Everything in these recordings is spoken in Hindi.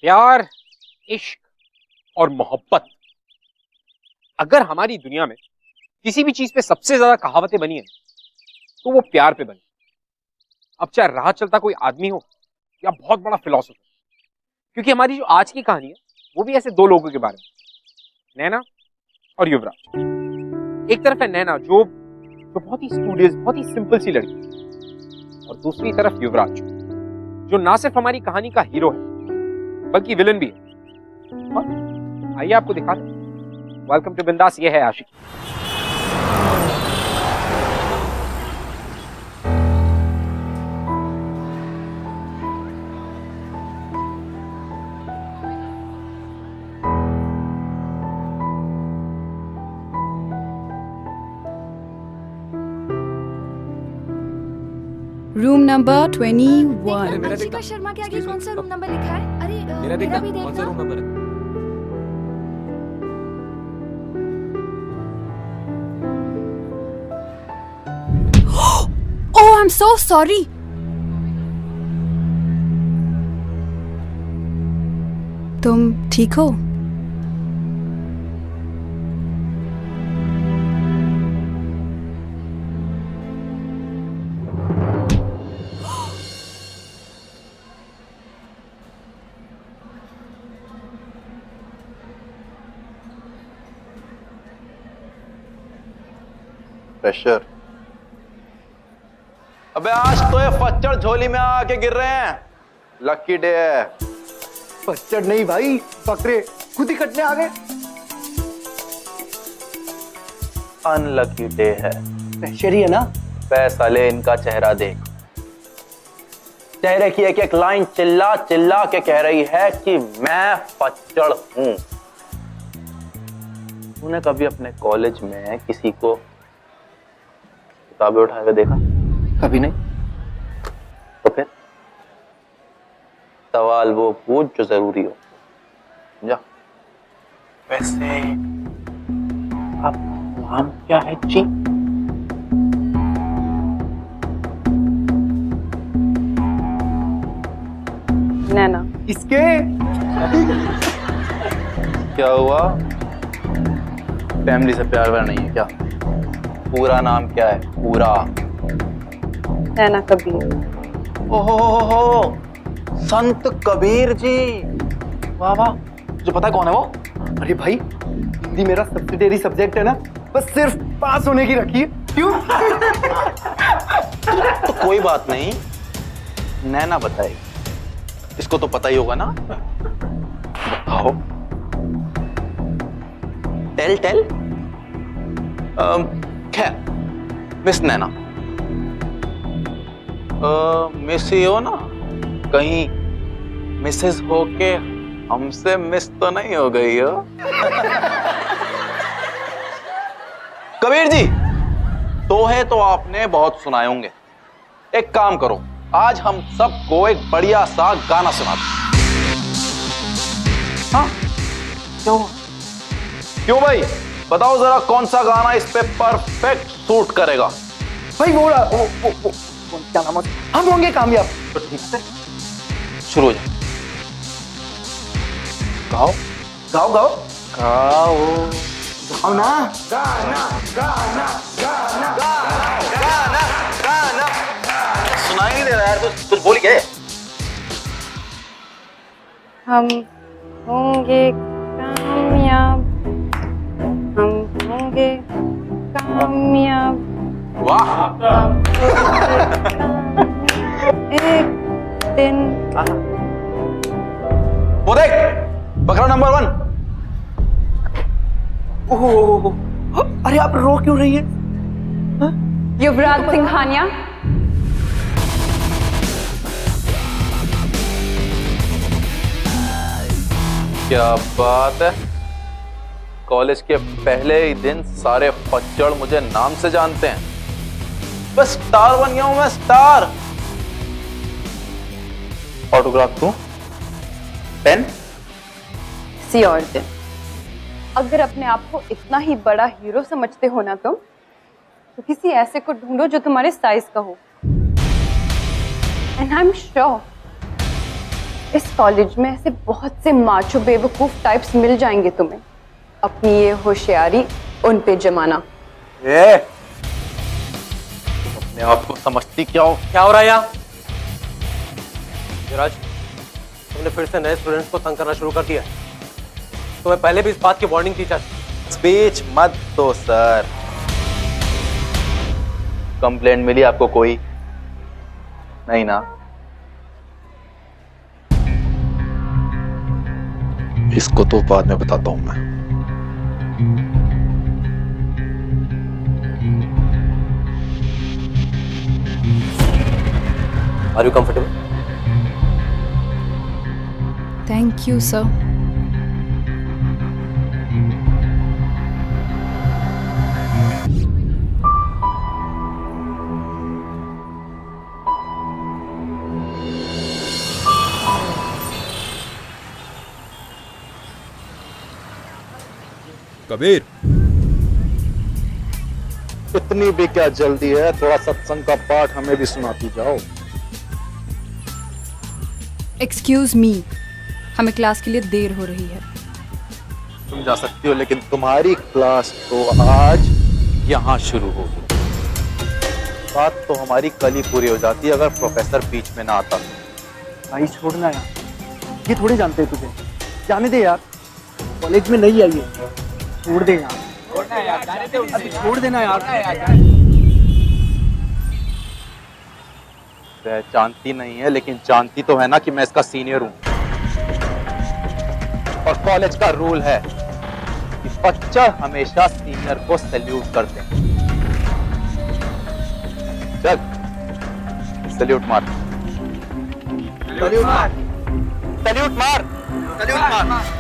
प्यार, इश्क और मोहब्बत, अगर हमारी दुनिया में किसी भी चीज पे सबसे ज्यादा कहावतें बनी है तो वो प्यार पे बनी। अब चाहे राह चलता कोई आदमी हो या बहुत बड़ा फिलोसोफर, क्योंकि हमारी जो आज की कहानी है वो भी ऐसे दो लोगों के बारे में, नैना और युवराज। एक तरफ है नैना जो बहुत ही स्टूडियस, बहुत ही सिंपल सी लड़की, और दूसरी तरफ युवराज जो ना सिर्फ हमारी कहानी का हीरो है बल्कि विलन भी है। और आइए आपको दिखाते हैं। वेलकम टू बिंदास, ये है आशिकी। Room number 21। अंशिका शर्मा के आगे कौन सा रूम नंबर लिखा है? अरे मेरा भी देखना देखना। कौन सा रूम नंबर है? Oh, I'm so sorry. तुम ठीक हो? प्रेशर। अबे आज तो ये फच्चड़ झोली में आके गिर रहे हैं। लकी डे है। फच्चड़ नहीं भाई, बकरे खुद ही कटने आ गए। अनलकी डे है। प्रेशर ही है ना। पैसा ले, इनका चेहरा देख। चेहरे की एक एक लाइन चिल्ला चिल्ला के कह रही है कि मैं फच्चड़ हूं। तूने कभी अपने कॉलेज में किसी को किताबें उठा के देखा? कभी नहीं। तो फिर सवाल वो पूछ जो जरूरी हो। जा। वैसे अब नाम क्या है जी? नैना। इसके क्या हुआ? फैमिली से प्यार व्यार नहीं है क्या? पूरा नाम क्या है? पूरा नैना कबीर। ओहो, संत कबीर जी। वाह वाह। तुझे पता है कौन है वो? अरे भाई, हिंदी मेरा सब्सिडियरी सब्जेक्ट है ना, बस सिर्फ पास होने की रखी है। क्यों? तो कोई बात नहीं, नैना बताएगी। इसको तो पता ही होगा ना। बताओ। Tell tell. खैर, मिस नैना, मिस ही हो ना? कहीं मिसेस हो के हमसे मिस तो नहीं हो गई हो? कबीर जी, दोहे तो आपने बहुत सुनाए होंगे। एक काम करो, आज हम सबको एक बढ़िया सा गाना सुनाते। हाँ, क्यों भाई? बताओ जरा कौन सा गाना इस पे परफेक्ट सूट करेगा? भाई वो क्या नाम है? हम होंगे कामयाब। तो ठीक है, शुरू हो जाए। गाओ गाओ गाओ गाओ गाओ ना। गाना गाना गाना गाना गाना। सुनाई नहीं दे रहा यार, कुछ बोल क्या? हम होंगे कामयाब, हम होंगे कामयाब। वाह। एक दिन। वो देख, बकरा नंबर 1। ओहो, अरे आप रो क्यों रही है? युवराज सिंघानिया। क्या बात है। कॉलेज के पहले ही दिन सारे फच्चड़ मुझे नाम से जानते हैं। बस स्टार बन गया हूं मैं, स्टार। ऑटोग्राफ दूं? पेन? किसी और दिन। अगर अपने आप को इतना ही बड़ा हीरो समझते हो ना तुम, तो किसी ऐसे को ढूंढो जो तुम्हारे साइज का हो। एंड आई एम श्योर इस कॉलेज में ऐसे बहुत से माचो बेवकूफ टाइप्स मिल जाएंगे तुम्हें, अपनी ये होशियारी उन पे जमाना। अपने आप को समझती क्या हो? क्या हो रहा है यहाँ? युवराज, तुमने फिर से नए स्टूडेंट्स को तंग करना शुरू कर दिया। तुम्हें पहले भी इस बात की वार्निंग थी सर। स्पीच मत दो सर। कंप्लेंट मिली आपको कोई? नहीं ना? इसको तो बाद में बताता हूं मैं। Are you comfortable? Thank you sir. Kabir, इतनी भी क्या जल्दी है? थोड़ा सत्संग का पाठ हमें भी सुनाती जाओ। एक्सक्यूज मी, हमें क्लास के लिए देर हो रही है। तुम जा सकती हो, लेकिन तुम्हारी क्लास तो आज यहां शुरू होगी। बात तो हमारी कल ही पूरी हो जाती अगर प्रोफेसर बीच में ना आता। भाई छोड़ना यार, ये थोड़े जानते हैं तुझे, जाने दे यार। कॉलेज में नहीं आई है, छोड़ दे यार। अभी छोड़ देना यार। जानती नहीं है, लेकिन जानती तो है ना कि मैं इसका सीनियर हूं। और कॉलेज का रूल है कि बच्चा हमेशा सीनियर को सैल्यूट करते हैं। चल सैल्यूट मार, सैल्यूट मार, सैल्यूट मार, सैल्यूट मार।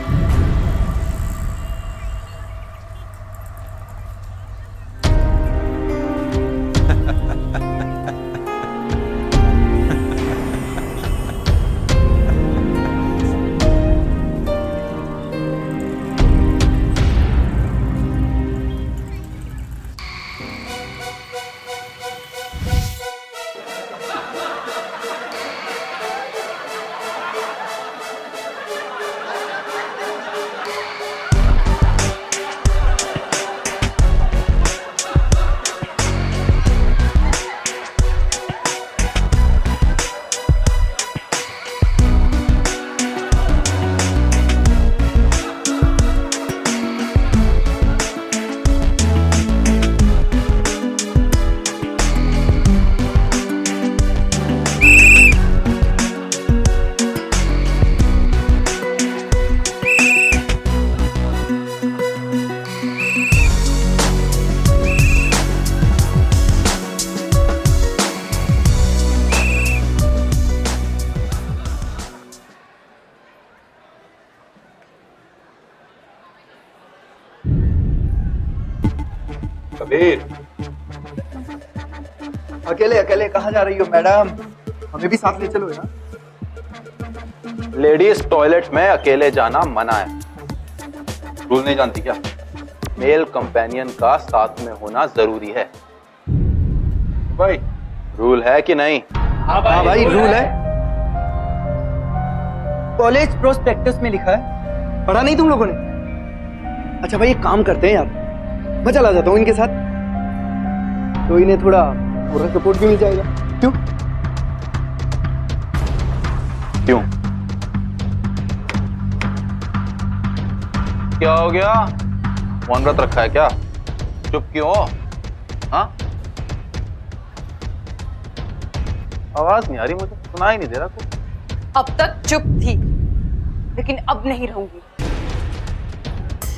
कबीर, अकेले अकेले कहाँ जा रही हो मैडम? हमें भी साथ ले चलो यार। लेडीज टॉयलेट में अकेले जाना मना है। रूल नहीं जानती क्या? मेल कंपेनियन का साथ में होना जरूरी है। भाई रूल है कि नहीं? हाँ भाई रूल है। कॉलेज प्रोस्पेक्टस में लिखा है, पढ़ा नहीं तुम लोगों ने? अच्छा भाई एक काम करते हैं यार, मैं चला जाता हूँ इनके साथ, तो इन्हें थोड़ा मोरल सपोर्ट भी मिल जाएगा। क्यों? क्यों? क्या हो गया? मौन व्रत रखा है क्या? चुप क्यों हो? हाँ? आवाज नहीं आ रही, मुझे सुनाई नहीं दे रहा कुछ। अब तक चुप थी, लेकिन अब नहीं रहूंगी।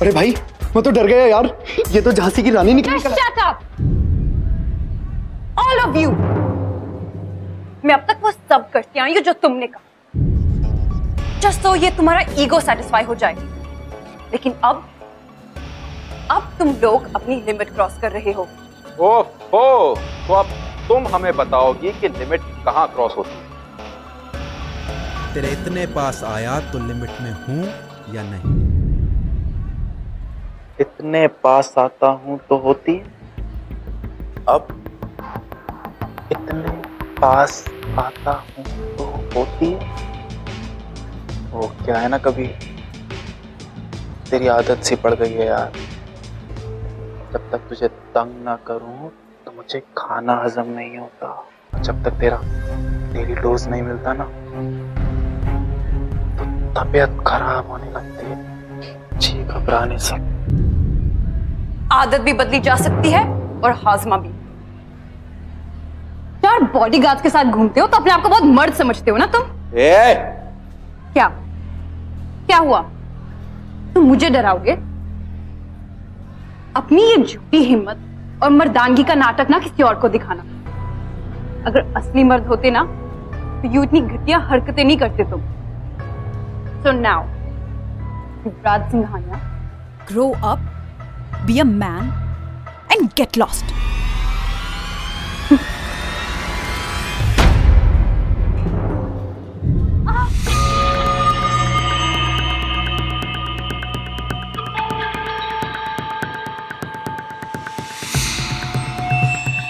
अरे भाई मैं तो डर गया यार, ये तो झांसी की रानी निकली। Shut up! All of you! मैं अब तक वो सब करती आई हूँ जो तुमने कहा, जस्ट तो ये तुम्हारा ईगो सेटिस्फाई हो जाए। लेकिन अब तुम लोग अपनी लिमिट क्रॉस कर रहे हो। ओहो, तो अब तुम हमें बताओगी कि लिमिट कहाँ क्रॉस होती है? तेरे इतने पास आया तो लिमिट में हूं या नहीं? इतने पास आता हूं तो होती है। अब इतने पास आता हूं तो होती है। वो क्या है ना, कभी तेरी आदत सी पड़ गई है यार। जब तक तुझे तंग ना करूं तो मुझे खाना हजम नहीं होता। जब तक तेरा डेली डोज नहीं मिलता ना तो तबीयत खराब होने लगती है, जी घबराने से। आदत भी बदली जा सकती है और हाजमा भी। यार बॉडीगार्ड के साथ घूमते हो तो अपने आप को बहुत मर्द समझते हो ना तुम? क्या क्या हुआ? तुम मुझे डराओगे? अपनी ये झूठी हिम्मत और मर्दानगी का नाटक ना किसी और को दिखाना। अगर असली मर्द होते ना तो यूं इतनी घटिया हरकतें नहीं करते तुम। So now Yuvraj Singhania, grow up, be a man and get lost.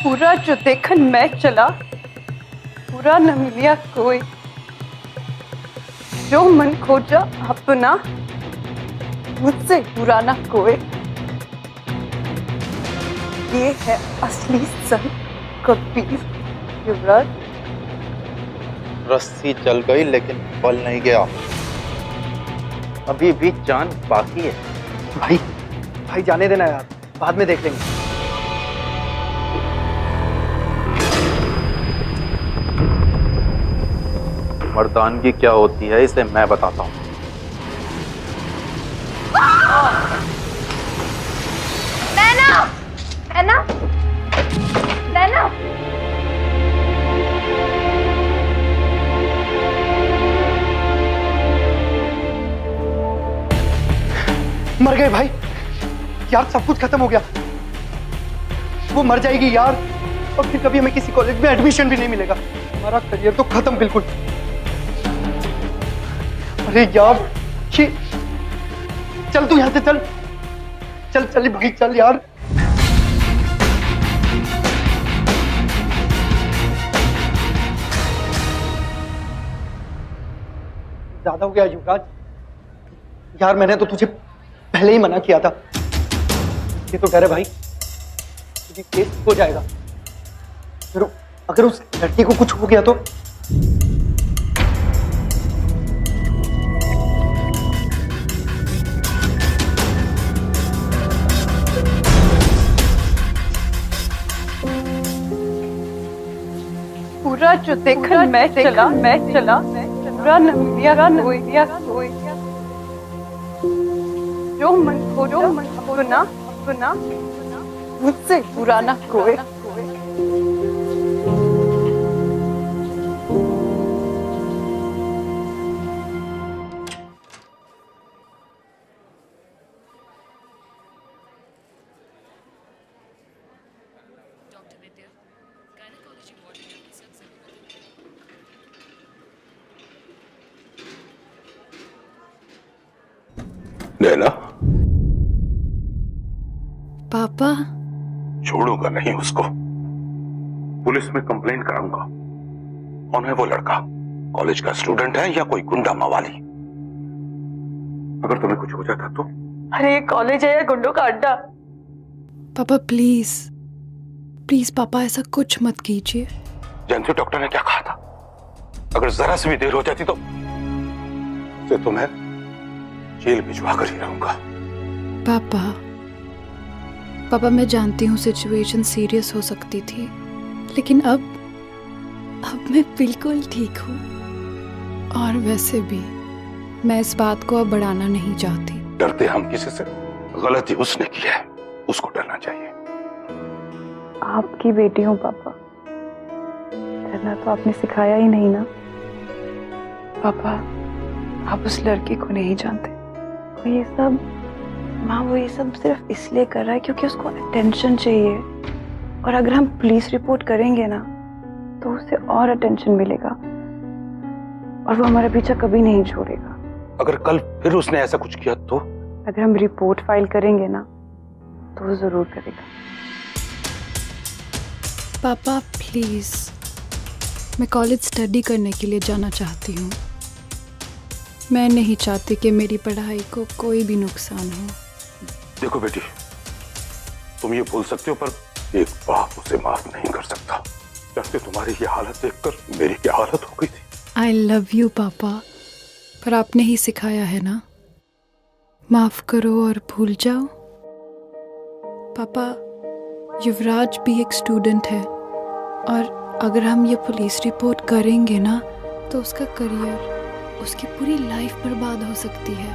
पूरा जो देखन मैं चला, पूरा न मिलिया कोई। जो मन खोजा अपना, मुझसे बुरा ना कोई। ये है असली संत कबीर। युवराज, रस्सी चल गई लेकिन बल नहीं गया, अभी भी जान बाकी है। भाई भाई जाने देना यार, बाद में देख लेंगे। मर्दानगी क्या होती है इसे मैं बताता हूँ। नैना, नैना, नैना। मर गए भाई यार, सब कुछ खत्म हो गया। वो मर जाएगी यार, और फिर कभी हमें किसी कॉलेज में एडमिशन भी नहीं मिलेगा। हमारा करियर तो खत्म बिल्कुल। अरे यार ये, चल तू यहाँ से चल चल चल भाई चल यार। ज्यादा हो गया युवराज यार, मैंने तो तुझे पहले ही मना किया था। ये तो डर है भाई, तुझे केस हो जाएगा। फिर अगर उस लड़की को कुछ हो गया तो? पूरा जो देखा मैं चला पूरा न मिलिया कोई। जो मन अपना मुझसे बुरा ना कोई। नैना, पापा, छोड़ूंगा नहीं उसको, पुलिस में कंप्लेंट कराऊंगा। कौन है वो लड़का? कॉलेज का स्टूडेंट है या कोई गुंडा मवाली? अगर तुम्हें कुछ हो जाता तो? अरे ये कॉलेज है या गुंडों का अड्डा? पापा प्लीज प्लीज पापा ऐसा कुछ मत कीजिए। जानते हो डॉक्टर ने क्या कहा था? अगर जरा सी भी देर हो जाती तो तुम्हें जेल भिजवा कर ही रहूंगा। पापा मैं जानती हूँ सिचुएशन सीरियस हो सकती थी, लेकिन अब मैं बिल्कुल ठीक हूँ। और वैसे भी मैं इस बात को अब बढ़ाना नहीं चाहती। डरते हम किसी से? गलती उसने की है, उसको डरना चाहिए। आपकी बेटी हूँ पापा, डरना तो आपने सिखाया ही नहीं ना। पापा आप उस लड़की को नहीं जानते। वो ये सब वो ये सब सिर्फ इसलिए कर रहा है क्योंकि उसको अटेंशन चाहिए। और अगर हम पुलिस रिपोर्ट करेंगे ना तो उसे और अटेंशन मिलेगा और वो हमारा पीछा कभी नहीं छोड़ेगा। अगर कल फिर उसने ऐसा कुछ किया तो? अगर हम रिपोर्ट फाइल करेंगे ना तो वो जरूर करेगा। पापा प्लीज, मैं कॉलेज स्टडी करने के लिए जाना चाहती हूँ। मैं नहीं चाहती कि मेरी पढ़ाई को कोई भी नुकसान हो। देखो बेटी, तुम ये भूल सकते हो पर एक बाप उसे माफ नहीं कर सकता। जैसे तुम्हारी ये हालत देखकर मेरी क्या हालत हो गई थी। आई लव यू पापा, पर आपने ही सिखाया है ना, माफ करो और भूल जाओ। पापा, युवराज भी एक स्टूडेंट है और अगर हम ये पुलिस रिपोर्ट करेंगे ना तो उसका करियर, उसकी पूरी लाइफ बर्बाद हो सकती है।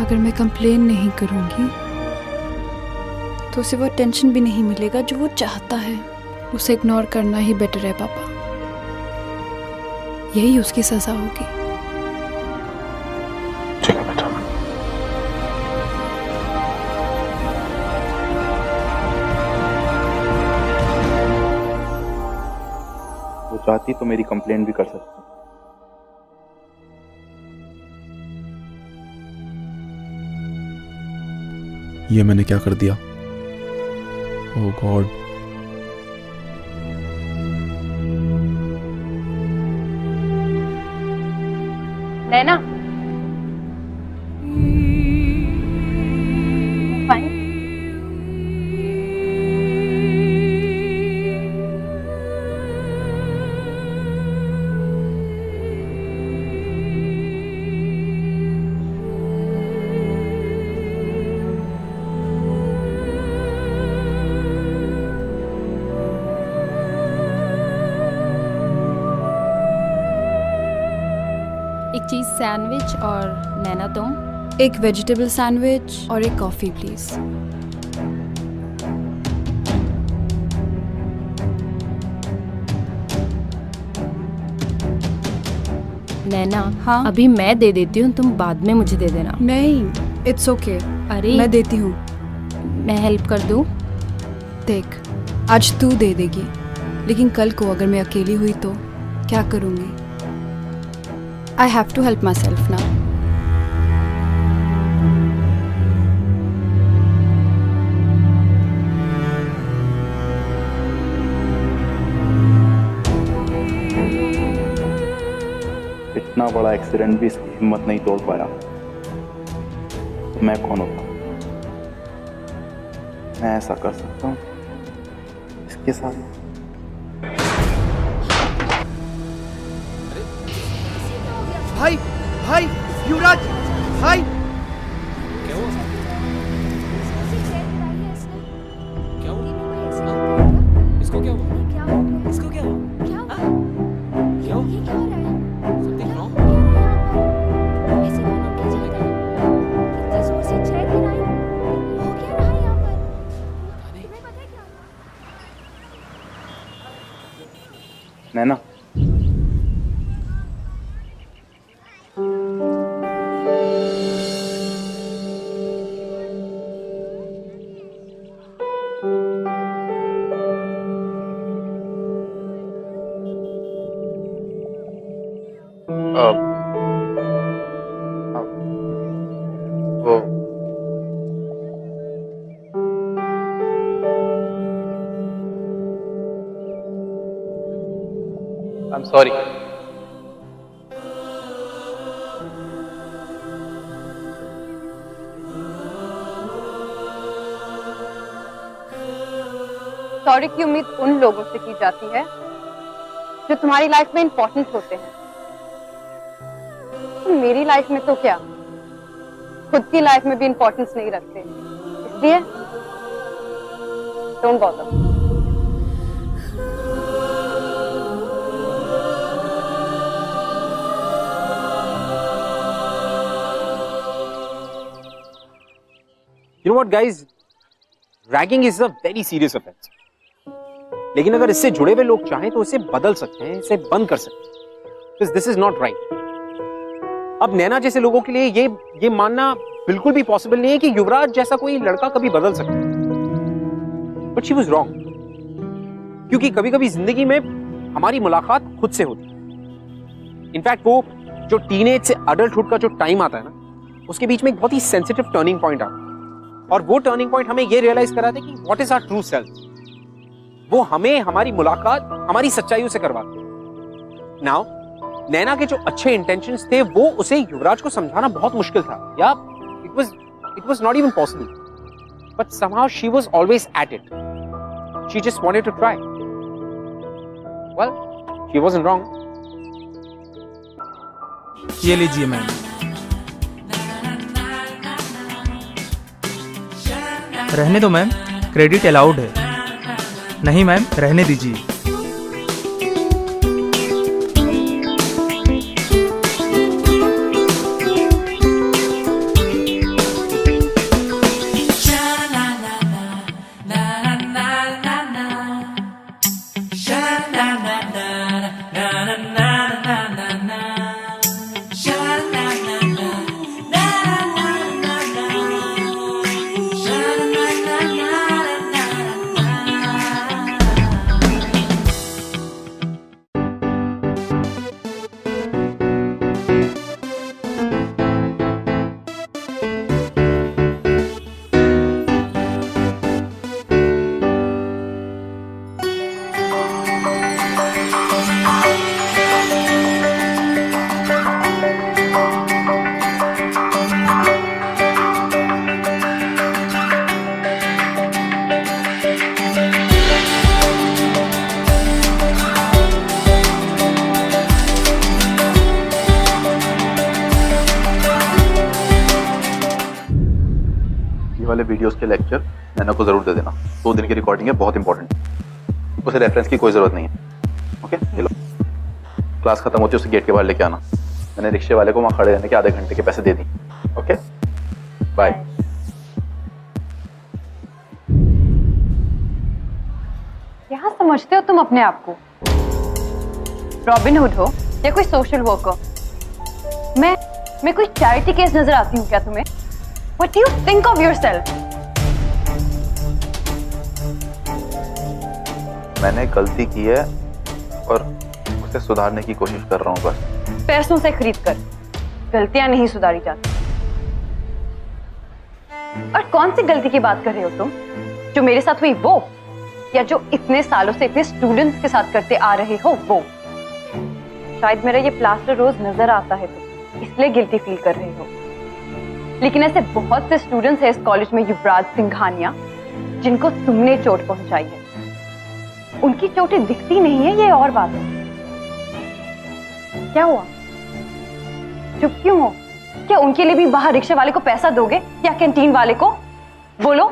अगर मैं कंप्लेन नहीं करूँगी तो उसे वो टेंशन भी नहीं मिलेगा जो वो चाहता है। उसे इग्नोर करना ही बेटर है पापा, यही उसकी सजा होगी। ठीक है बेटा। वो चाहती तो मेरी कंप्लेंट भी कर सकती। ये मैंने क्या कर दिया? ओह गॉड। नैना, फाइन। एक चीज सैंडविच और नैना तुम? एक वेजिटेबल सैंडविच और एक कॉफी प्लीज। नैना, हाँ अभी मैं दे देती हूँ, तुम बाद में मुझे दे देना। नहीं, इट्स ओके। अरे मैं देती हूँ। मैं हेल्प कर दूँ? देख, आज तू दे देगी, लेकिन कल को अगर मैं अकेली हुई तो क्या करूँगी? I have to help myself now. इतना बड़ा एक्सीडेंट भी इसकी हिम्मत नहीं तोड़ पाया। तो मैं कौन होता? मैं ऐसा कर सकता हूँ इसके साथ? भाई, भाई, युवराज, भाई। क्या हुआ? क्या हुआ? इसको क्या हुआ? इसको क्या हुआ? क्या हुआ? क्या हुआ? ये क्या हो रहा है? Something wrong? ऐसे कौन की जाता है? इतनी जोर से चेक गिराई। हो क्या रहा है यहाँ पर? तुम्हें पता है क्या? नैना, वो I'm sorry. सॉरी की उम्मीद उन लोगों से की जाती है जो तुम्हारी लाइफ में इंपॉर्टेंट होते हैं। तो मेरी लाइफ में तो क्या, खुद की लाइफ में भी इंपॉर्टेंस नहीं रखते, इसलिए don't bother. You know what, guys? Ragging is a very serious offense. लेकिन अगर इससे जुड़े हुए लोग चाहें तो इसे बदल सकते हैं, इसे बंद कर सकते हैं। Because this is not right. अब नैना जैसे लोगों के लिए ये मानना बिल्कुल भी पॉसिबल नहीं है कि युवराज जैसा कोई लड़का कभी बदल सकता है। But she was wrong. क्योंकि कभी-कभी जिंदगी में हमारी मुलाकात खुद से होती है। इनफैक्ट वो जो टीनेज से अडल्टहुड का जो टाइम आता है ना, उसके बीच में एक बहुत ही सेंसिटिव टर्निंग पॉइंट आता है। और वो टर्निंग पॉइंट हमें ये रियलाइज कराते हैं कि what is our true self. वो हमें हमारी मुलाकात हमारी सच्चाइयों से करवाते हैं। नाउ नैना के जो अच्छे इंटेंशंस थे वो उसे युवराज को समझाना बहुत मुश्किल था, या it was not even possible. But somehow she was always at it. She just wanted to try. Well, she wasn't wrong. ये लीजिए मैम। रहने दो मैम, क्रेडिट अलाउड है। नहीं मैम, रहने दीजिए। वाले वीडियोस के लेक्चर नैना को जरूर दे देना। 2 दिन की रिकॉर्डिंग है, बहुत इंपॉर्टेंट। उसे रेफरेंस की कोई जरूरत नहीं है। ओके, ये लो। क्लास खत्म होती है उसे गेट के बाहर लेके आना। मैंने रिक्शे वाले को वहां खड़े रहने के आधे घंटे के पैसे दे दी। Okay, bye. क्या समझते हो तुम अपने आप को? रॉबिन हुड हो या कोई सोशल वर्कर? मैं कोई चैरिटी केस नजर आती हूँ क्या तुम्हें? What do you think of yourself? मैंने गलती की है और उसे सुधारने की कोशिश कर रहा हूँ बस। पैसों से खरीद कर गलतियां नहीं सुधारी जाती। और कौन सी गलती की बात कर रहे हो तुम? जो मेरे साथ हुई वो, या जो इतने सालों से इतने स्टूडेंट्स के साथ करते आ रहे हो वो? शायद मेरा ये प्लास्टर रोज नजर आता है तुम इसलिए गिल्टी फील कर रहे हो, लेकिन ऐसे बहुत से स्टूडेंट्स हैं इस कॉलेज में युवराज सिंघानिया जिनको तुमने चोट पहुंचाई है। उनकी चोटें दिखती नहीं है, ये और बात है। क्या हुआ? चुप क्यों हो? क्या उनके लिए भी बाहर रिक्शे वाले को पैसा दोगे या कैंटीन वाले को? बोलो,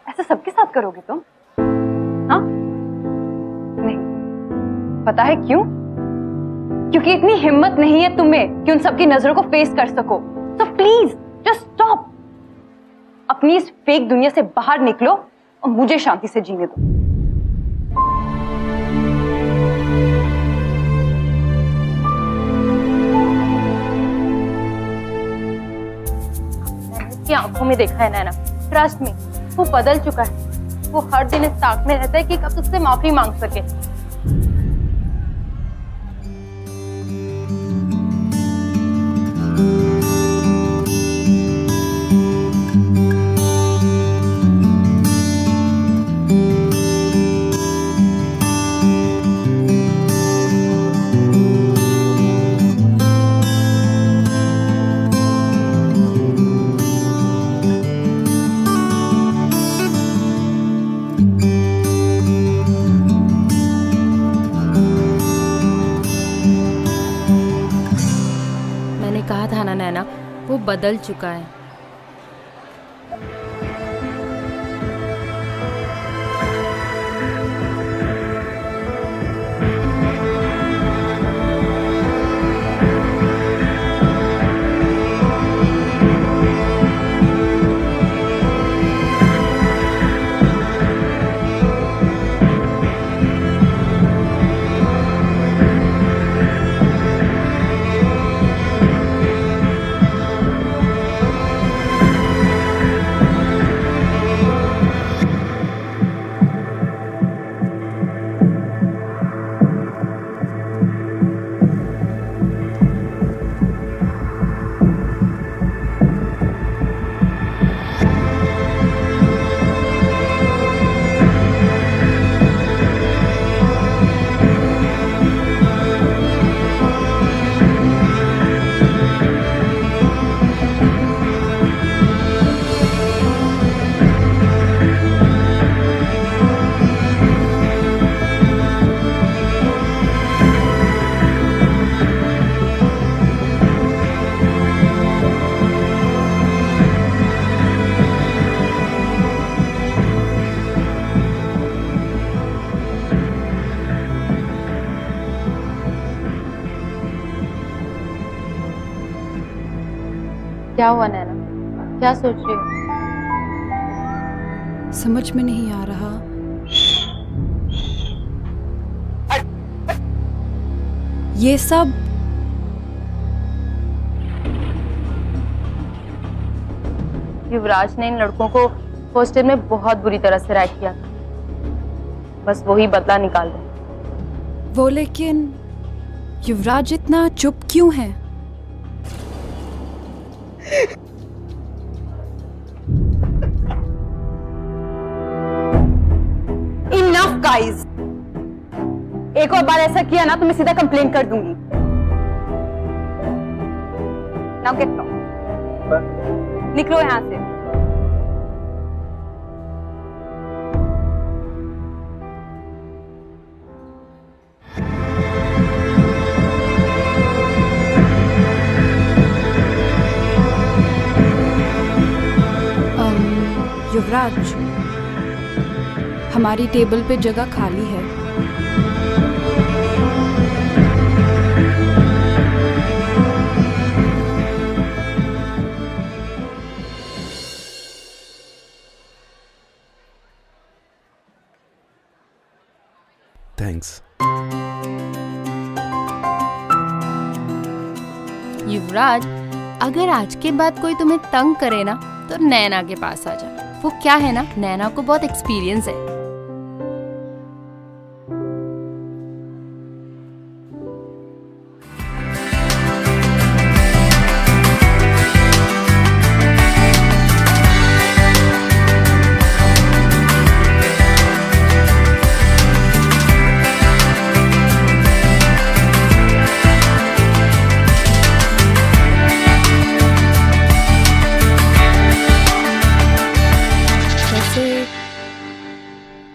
ऐसा सबके साथ करोगे तुम? हाँ? नहीं। पता है क्यों? क्योंकि इतनी हिम्मत नहीं है तुम्हें कि उन सबकी नजरों को फेस कर सको। तो प्लीज जस्ट स्टॉप। अपनी इस फेक दुनिया से बाहर निकलो और मुझे शांति से जीने दो। मैंने उसकी आंखों में देखा है नैना, ट्रस्ट में वो बदल चुका है। वो हर दिन इस ताक में रहता है कि कब तुझसे माफी मांग सके। कहा था ना नैना, वो बदल चुका है। क्या हुआ नैना, क्या सोच रही हो? समझ में नहीं आ रहा। ये सब युवराज ने इन लड़कों को हॉस्टल में बहुत बुरी तरह से रैक किया था, बस वही बदला निकाल रहे। वो, लेकिन युवराज इतना चुप क्यों है? Enough guys! एक और बार ऐसा किया ना तो मैं सीधा कंप्लेन कर दूंगी। Now get out. निकलो यहाँ से। युवराज, हमारी टेबल पे जगह खाली है। थैंक्स। युवराज, अगर आज के बाद कोई तुम्हें तंग करे ना तो नैना के पास आ जा। वो क्या है ना, नैना को बहुत एक्सपीरियंस है।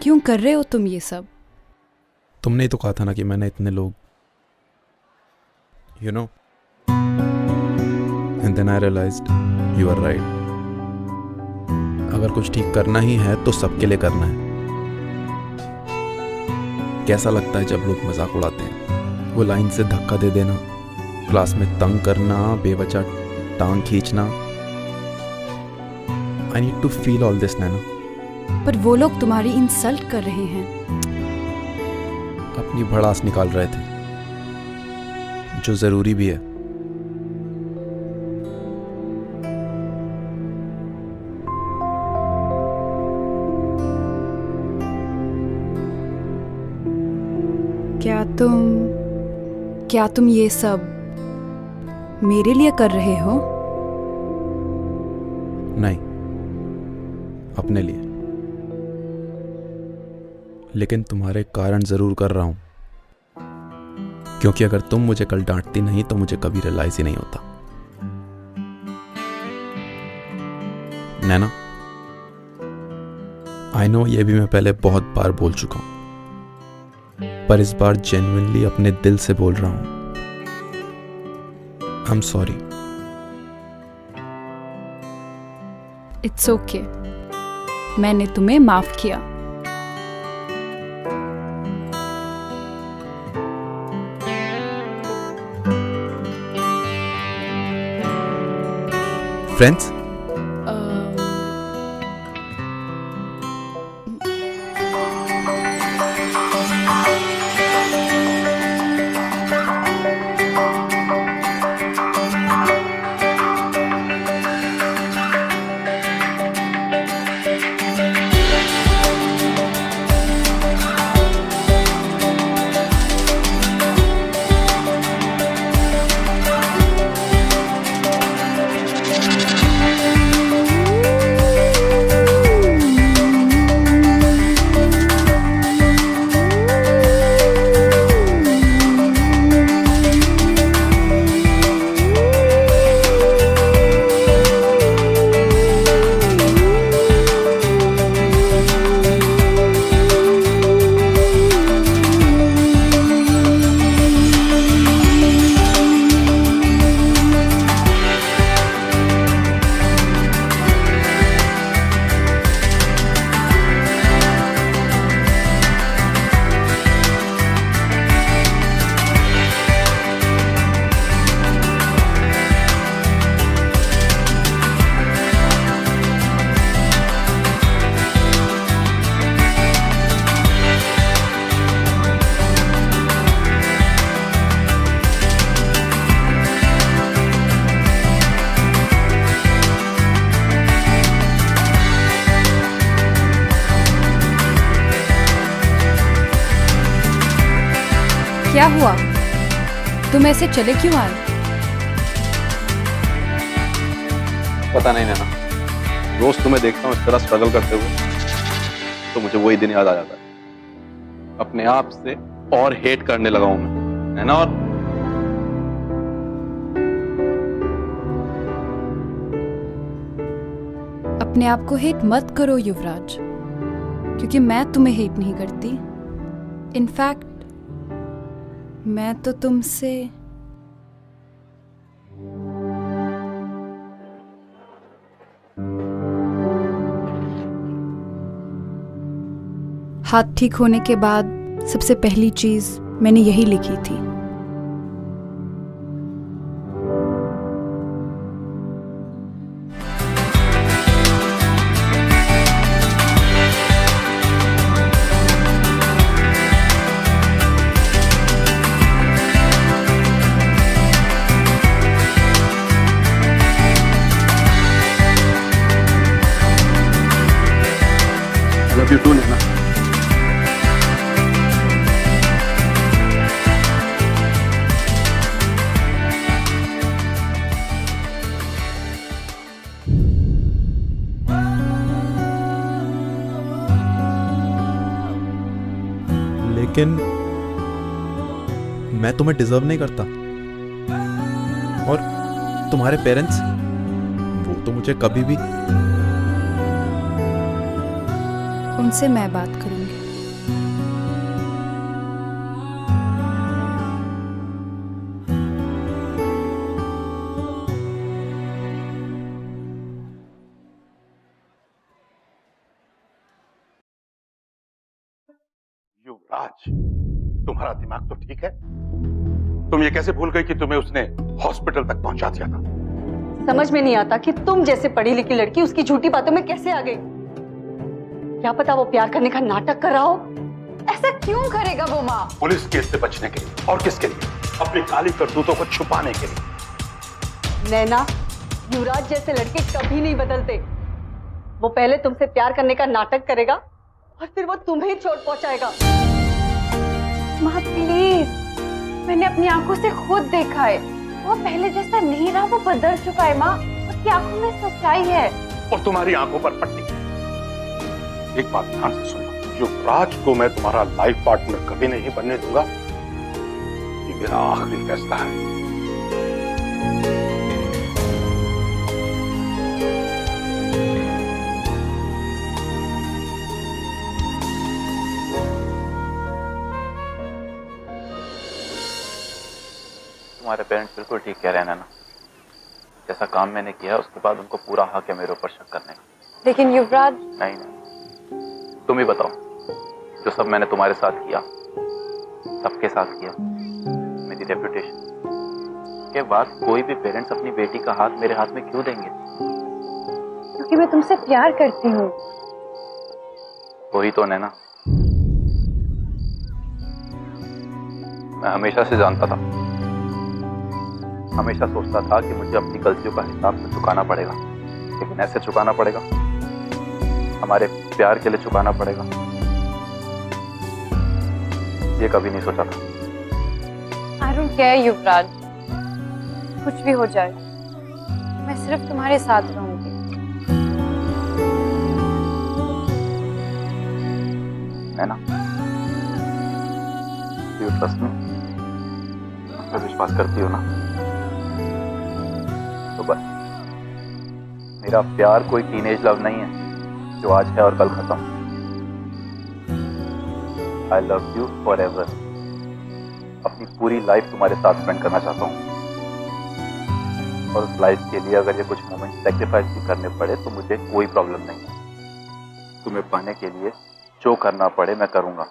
क्यों कर रहे हो तुम ये सब? तुमने ही तो कहा था ना कि मैंने इतने लोग, you know, and then I realized you are right. अगर कुछ ठीक करना ही है तो सबके लिए करना है। कैसा लगता है जब लोग मजाक उड़ाते हैं, वो लाइन से धक्का दे देना, क्लास में तंग करना, बेवजह टांग खींचना। I need to feel all this, नैना। पर वो लोग तुम्हारी इंसल्ट कर रहे हैं। अपनी भड़ास निकाल रहे थे, जो जरूरी भी है। क्या तुम ये सब मेरे लिए कर रहे हो? नहीं, अपने लिए। लेकिन तुम्हारे कारण जरूर कर रहा हूं, क्योंकि अगर तुम मुझे कल डांटती नहीं तो मुझे कभी रियलाइज ही नहीं होता। नैना, आई नो ये भी मैं पहले बहुत बार बोल चुका हूं, पर इस बार जेन्युइनली अपने दिल से बोल रहा हूं। I am sorry. It's okay, मैंने तुम्हें माफ किया। फ्रेंड्स, क्या हुआ? तुम ऐसे चले क्यों आए? पता नहीं नैना, रोज तुम्हें देखता हूँ इस तरह स्ट्रगल करते हुए तो मुझे वही दिन याद आ जाता है। अपने आप से और हेट करने लगा हूं मैं, है ना? और अपने आप को हेट मत करो युवराज, क्योंकि मैं तुम्हें हेट नहीं करती। इनफैक्ट मैं तो तुमसे हाथ ठीक होने के बाद सबसे पहली चीज मैंने यही लिखी थी। I love you too, नैना। लेकिन मैं तुम्हें डिजर्व नहीं करता, और तुम्हारे पेरेंट्स वो तो मुझे कभी भी। उनसे मैं बात करूंगी। युवराज, तुम्हारा दिमाग तो ठीक है? तुम ये कैसे भूल गई कि तुम्हें उसने हॉस्पिटल तक पहुंचा दिया था? समझ में नहीं आता कि तुम जैसे पढ़ी लिखी लड़की उसकी झूठी बातों में कैसे आ गई। क्या पता वो प्यार करने का नाटक कर रहा हो। ऐसा क्यों करेगा वो माँ? पुलिस केस से बचने के लिए। और किसके लिए? अपनी काली करतूतों को छुपाने के लिए। नैना, युवराज जैसे लड़के कभी नहीं बदलते। वो पहले तुमसे प्यार करने का नाटक करेगा और फिर वो तुम्हें चोट पहुंचाएगा। माँ प्लीज, मैंने अपनी आंखों से खुद देखा है, वो पहले जैसा नहीं रहा, वो बदल चुका है माँ। उसकी आंखों में सच्चाई है। और तुम्हारी आंखों पर पट्टी। एक बात ध्यान से सुनो, युवराज को मैं तुम्हारा लाइफ पार्टनर कभी नहीं बनने दूंगा। ये मेरा आखिरी फैसला है। तुम्हारे पेरेंट्स बिल्कुल ठीक कह रहे हैं नैना। जैसा काम मैंने किया उसके बाद उनको पूरा हक है मेरे ऊपर शक करने का। लेकिन युवराज। नहीं, तुम ही बताओ, जो सब मैंने तुम्हारे साथ किया, सबके साथ किया, मेरी रेपुटेशन के बाद कोई भी पेरेंट्स अपनी बेटी का हाथ मेरे हाथ में क्यों देंगे? क्योंकि मैं तुमसे प्यार करती हूँ। वही तो नैना, मैं हमेशा से जानता था, हमेशा सोचता था कि मुझे अपनी गलतियों का हिसाब तो चुकाना पड़ेगा, लेकिन ऐसे चुकाना पड़ेगा, हमारे प्यार के लिए चुकाना पड़ेगा, ये कभी नहीं सोचा था। I don't care युवराज, कुछ भी हो जाए, मैं सिर्फ तुम्हारे साथ रहूंगी। नैना, you trust me? मुझ पर विश्वास करती हो ना? तो बस, मेरा प्यार कोई टीनेज लव नहीं है जो आज है और कल खत्म। I love you forever। अपनी पूरी लाइफ तुम्हारे साथ स्पेंड करना चाहता हूँ, और उस लाइफ के लिए अगर ये कुछ मोमेंट सैक्रिफाइस भी करने पड़े तो मुझे कोई प्रॉब्लम नहीं है। तुम्हें पाने के लिए जो करना पड़े मैं करूंगा।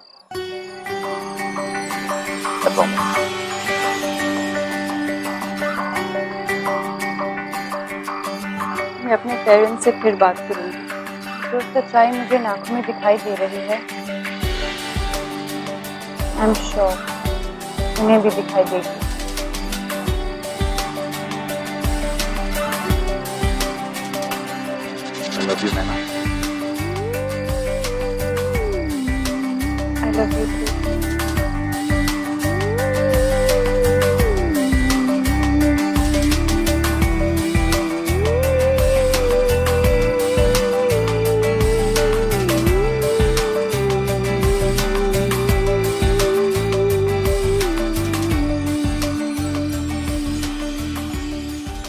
मैं अपने पेरेंट्स से फिर बात करूंगी। जो सच्चाई मुझे आंखों में दिखाई दे रही है, आई एम श्योर उन्हें भी दिखाई देगी। I love you, Naina. I love you too।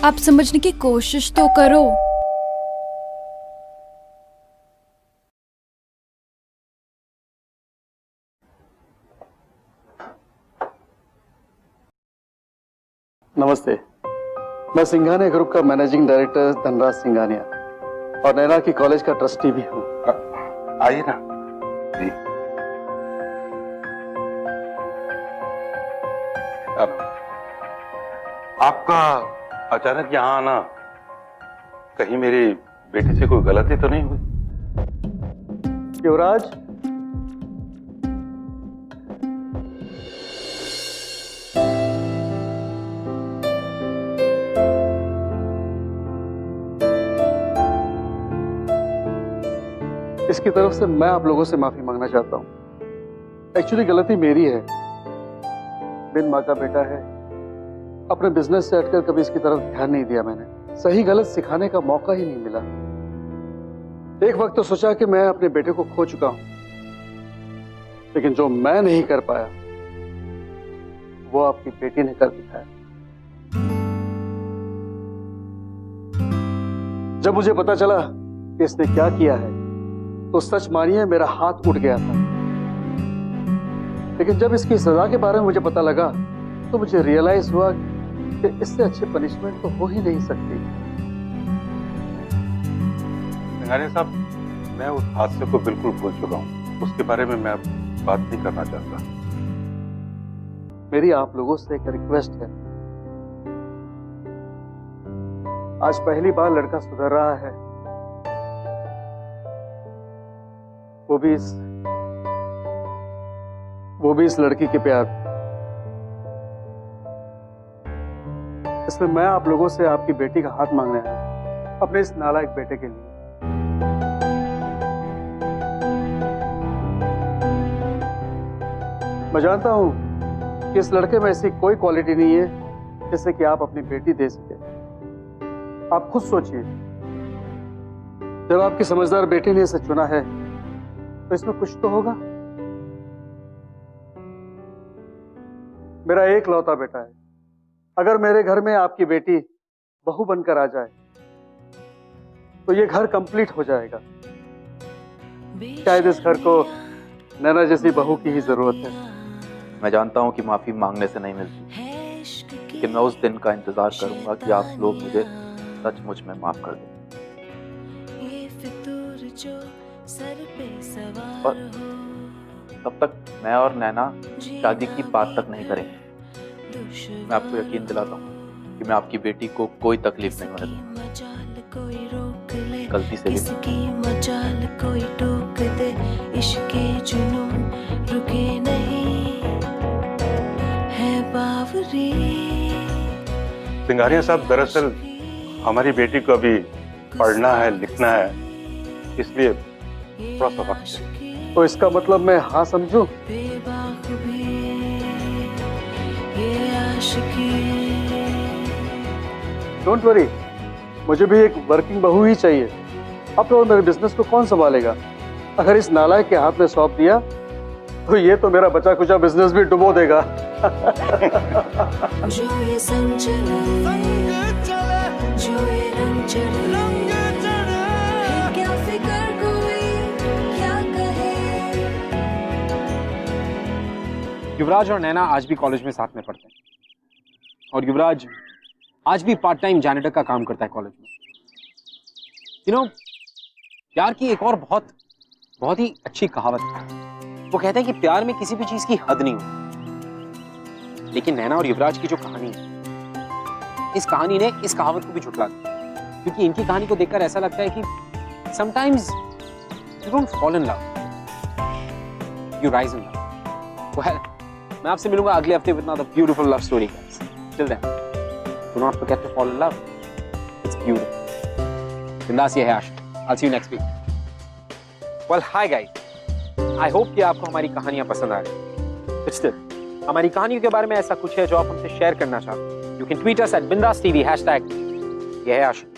आप समझने की कोशिश तो करो। नमस्ते, मैं सिंघानिया ग्रुप का मैनेजिंग डायरेक्टर धनराज सिंघानिया और नैना की कॉलेज का ट्रस्टी भी हूँ। आइए ना जी। आपका अचानक यहाँ आना, कहीं मेरी बेटी से कोई गलती तो नहीं हुई? युवराज, इसकी तरफ से मैं आप लोगों से माफी मांगना चाहता हूँ। एक्चुअली गलती मेरी है। बिन माँ का बेटा है, अपने बिजनेस से हटकर कभी इसकी तरफ ध्यान नहीं दिया मैंने। सही गलत सिखाने का मौका ही नहीं मिला। एक वक्त तो सोचा कि मैं अपने बेटे को खो चुका हूं, लेकिन जो मैं नहीं कर पाया वो आपकी बेटी ने कर दिखाया। जब मुझे पता चला कि इसने क्या किया है तो सच मानिए मेरा हाथ उठ गया था। लेकिन जब इसकी सजा के बारे में मुझे पता लगा तो मुझे रियलाइज हुआ कि इससे अच्छी पनिशमेंट तो हो ही नहीं सकती। सिंघानिया साहब, मैं उस हादसे को बिल्कुल भूल चुका हूँ। उसके बारे में मैं अब बात नहीं करना चाहता। मेरी आप लोगों से एक रिक्वेस्ट है। आज पहली बार लड़का सुधर रहा है, वो भी इस लड़की के प्यार। इसमें मैं आप लोगों से आपकी बेटी का हाथ मांगने आया, अपने इस नालायक बेटे के लिए। मैं जानता हूं कि इस लड़के में ऐसी कोई क्वालिटी नहीं है जिससे कि आप अपनी बेटी दे सके। आप खुद सोचिए, जब आपकी समझदार बेटी ने इसे चुना है तो इसमें कुछ तो होगा। मेरा एक लौता बेटा है। अगर मेरे घर में आपकी बेटी बहू बनकर आ जाए तो ये घर कंप्लीट हो जाएगा। शायद इस घर को नैना जैसी बहू की ही जरूरत है। मैं जानता हूं कि माफी मांगने से नहीं मिलती, लेकिन मैं उस दिन का इंतजार करूंगा कि आप लोग मुझे सचमुच में माफ कर दें। और तब तक मैं और नैना शादी की बात तक नहीं करेंगे। मैं आपको यकीन दिलाता हूँ कि मैं आपकी बेटी को कोई तकलीफ नहीं होने दूंगा। गलती से भी कोई टोक दे, इश्क़े जुनून रुके नहीं है बावरी। सिंघानिया साहब, दरअसल हमारी बेटी को अभी पढ़ना है, लिखना है, इसलिए थोड़ा सा वक्त है। तो इसका मतलब मैं हाँ समझूं? डोंट वरी, मुझे भी एक वर्किंग बहू ही चाहिए। अब तो मेरे बिजनेस को कौन संभालेगा? अगर इस नालायक के हाथ में सौंप दिया तो ये तो मेरा बचा कुचा बिजनेस भी डुबो देगा। जो ये संग चले, जो ये रंग चले, क्या फिक्र कोई क्या कहे। युवराज और नैना आज भी कॉलेज में साथ में पढ़ते हैं और युवराज आज भी पार्ट टाइम जैनिटर का काम करता है कॉलेज में। यू नो, प्यार की एक और बहुत ही अच्छी कहावत है। वो कहते हैं कि प्यार में किसी भी चीज की हद नहीं होती। लेकिन नैना और युवराज की जो कहानी है, इस कहानी ने इस कहावत को भी झुठला दिया। क्योंकि इनकी कहानी को देखकर ऐसा लगता है कि sometimes you don't fall in love, you rise in love. Well, मैं आपसे मिलूंगा अगले हफ्ते with another beautiful love story guys. Till then, do not forget to fall in love, it's beautiful. बिंदास, ये है आशिक। I'll see you next week. Well, hi guys. I hope कि आपको हमारी कहानियां पसंद आ रही। But still, हमारी कहानियों के बारे में ऐसा कुछ है जो आप हमसे शेयर करना चाहते हैं। You can tweet us at Bindas TV #. ये है आशिक।